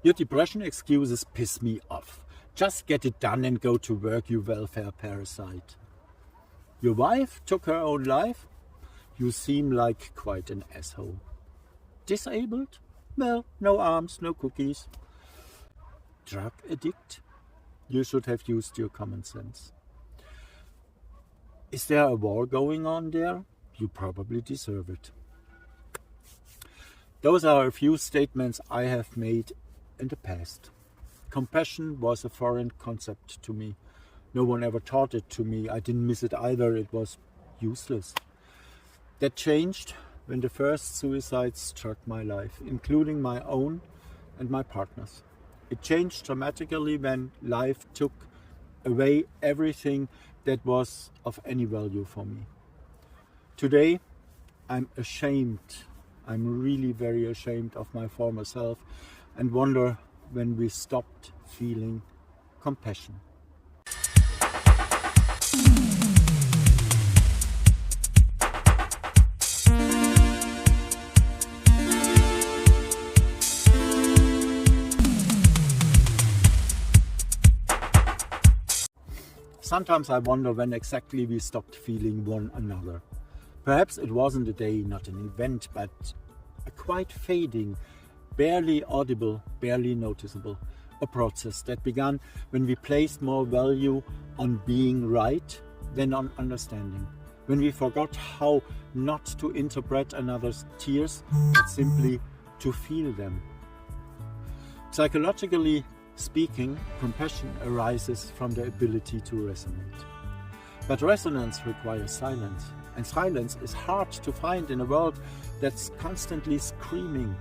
Your depression excuses piss me off. Just get it done and go to work, you welfare parasite. Your wife took her own life? You seem like quite an asshole. Disabled? Well, no arms, no cookies. Drug addict? You should have used your common sense. Is there a war going on there? You probably deserve it. Those are a few statements I have made in the past. Compassion was a foreign concept to me. No one ever taught it to me. I didn't miss it either. It was useless. That changed when the first suicides struck my life, including my own and my partner's. It changed dramatically when life took away everything that was of any value for me. Today, I'm ashamed. I'm really very ashamed of my former self and wonder when we stopped feeling compassion. Sometimes I wonder when exactly we stopped feeling one another. Perhaps it wasn't a day, not an event, but a quite fading, barely audible, barely noticeable, a process that began when we placed more value on being right than on understanding, when we forgot how not to interpret another's tears, but simply to feel them. Psychologically speaking, compassion arises from the ability to resonate. But resonance requires silence, and silence is hard to find in a world that's constantly screaming.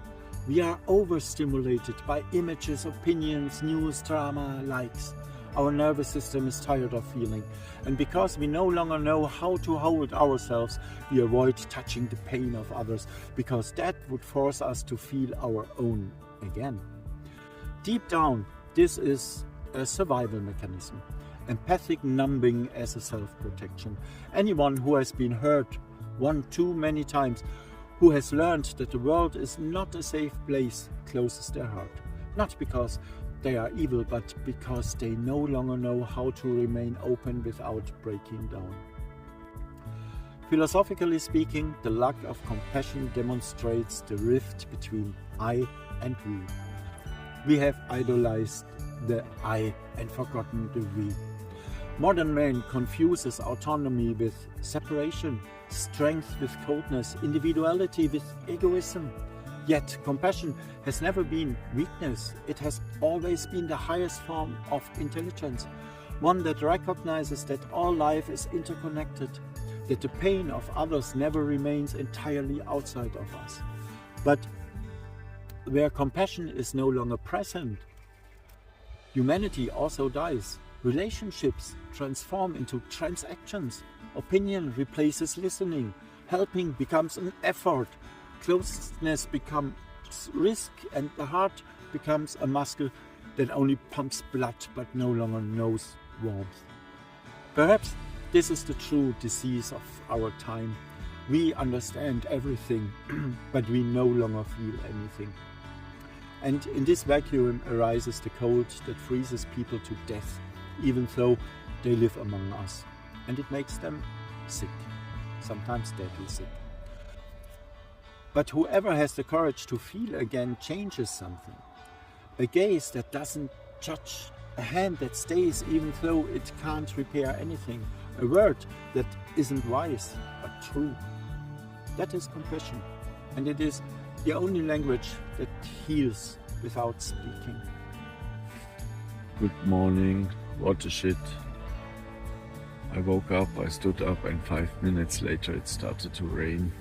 We are overstimulated by images, opinions, news, drama, likes. Our nervous system is tired of feeling, and because we no longer know how to hold ourselves, we avoid touching the pain of others, because that would force us to feel our own again. Deep down, this is a survival mechanism, empathic numbing as a self-protection. Anyone who has been hurt one too many times, who has learned that the world is not a safe place, closes their heart. Not because they are evil, but because they no longer know how to remain open without breaking down. Philosophically speaking, the lack of compassion demonstrates the rift between I and we. We have idolized the I and forgotten the we. Modern man confuses autonomy with separation, strength with coldness, individuality with egoism. Yet compassion has never been weakness. It has always been the highest form of intelligence, one that recognizes that all life is interconnected, that the pain of others never remains entirely outside of us. But where compassion is no longer present, humanity also dies. Relationships transform into transactions. Opinion replaces listening. Helping becomes an effort. Closeness becomes risk, and the heart becomes a muscle that only pumps blood but no longer knows warmth. Perhaps this is the true disease of our time. We understand everything, but we no longer feel anything. And in this vacuum arises the cold that freezes people to death, even though they live among us. And it makes them sick, sometimes deadly sick. But whoever has the courage to feel again changes something. A gaze that doesn't judge, a hand that stays even though it can't repair anything, a word that isn't wise but true. That is compassion, and it is the only language that heals without speaking. Good morning, what a shit. I woke up, I stood up, and 5 minutes later it started to rain.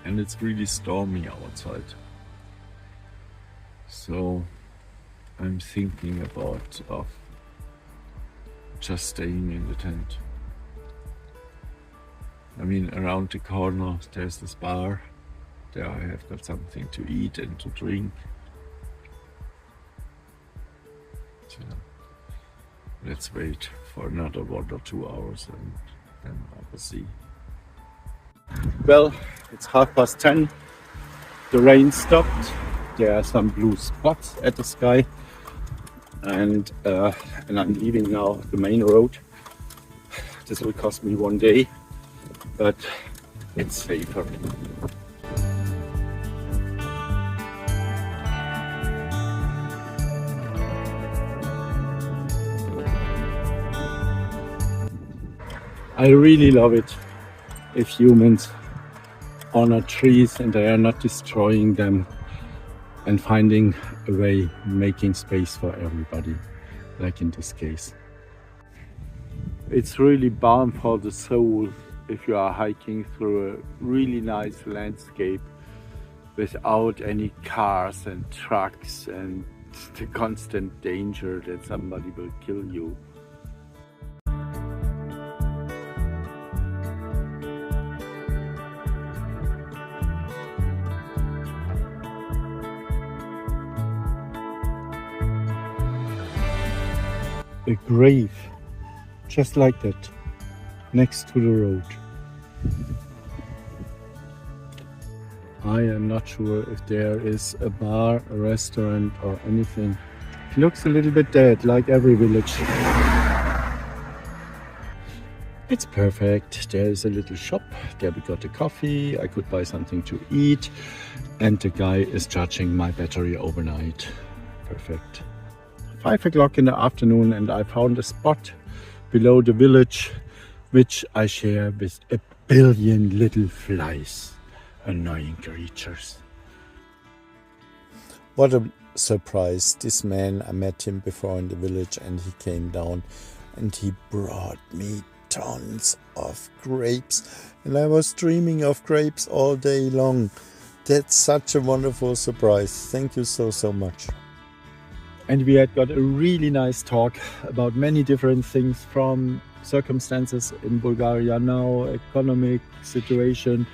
And it's really stormy outside. So I'm thinking about just staying in the tent. I mean, around the corner there's this bar. There I have got something to eat and to drink. So let's wait for another 1 or 2 hours and then I will see. Well, it's 10:30. The rain stopped. there are some blue spots at the sky, and I'm leaving now the main road. This will cost me 1 day, but it's safer. I really love it if humans honor trees and they are not destroying them, and finding a way, making space for everybody, like in this case. It's really balm for the soul if you are hiking through a really nice landscape without any cars and trucks and the constant danger that somebody will kill you. A grave, just like that, next to the road. I am not sure if there is a bar, a restaurant or anything. It looks a little bit dead, like every village. It's perfect. There is a little shop. There we got a coffee. I could buy something to eat. And the guy is charging my battery overnight. Perfect. 5 o'clock in the afternoon, and I found a spot below the village which I share with a billion little flies, annoying creatures. What a surprise. This man, I met him before in the village, and he came down and he brought me tons of grapes, and I was dreaming of grapes all day long. That's such a wonderful surprise. Thank you so much. And we had got a really nice talk about many different things, from circumstances in Bulgaria now, economic situation,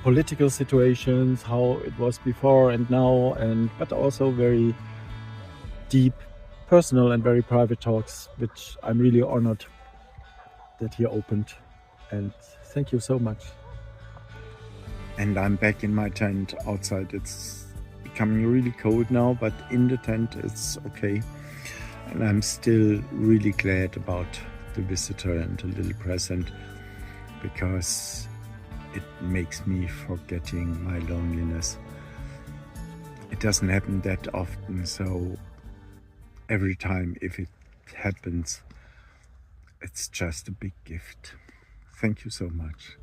political situations, how it was before and now, but also very deep, personal and very private talks, which I'm really honored that he opened. And thank you so much. And I'm back in my tent outside. It's becoming really cold now, but in the tent it's okay. And I'm still really glad about the visitor and the little present, because it makes me forgetting my loneliness. It doesn't happen that often, so every time if it happens, it's just a big gift. Thank you so much.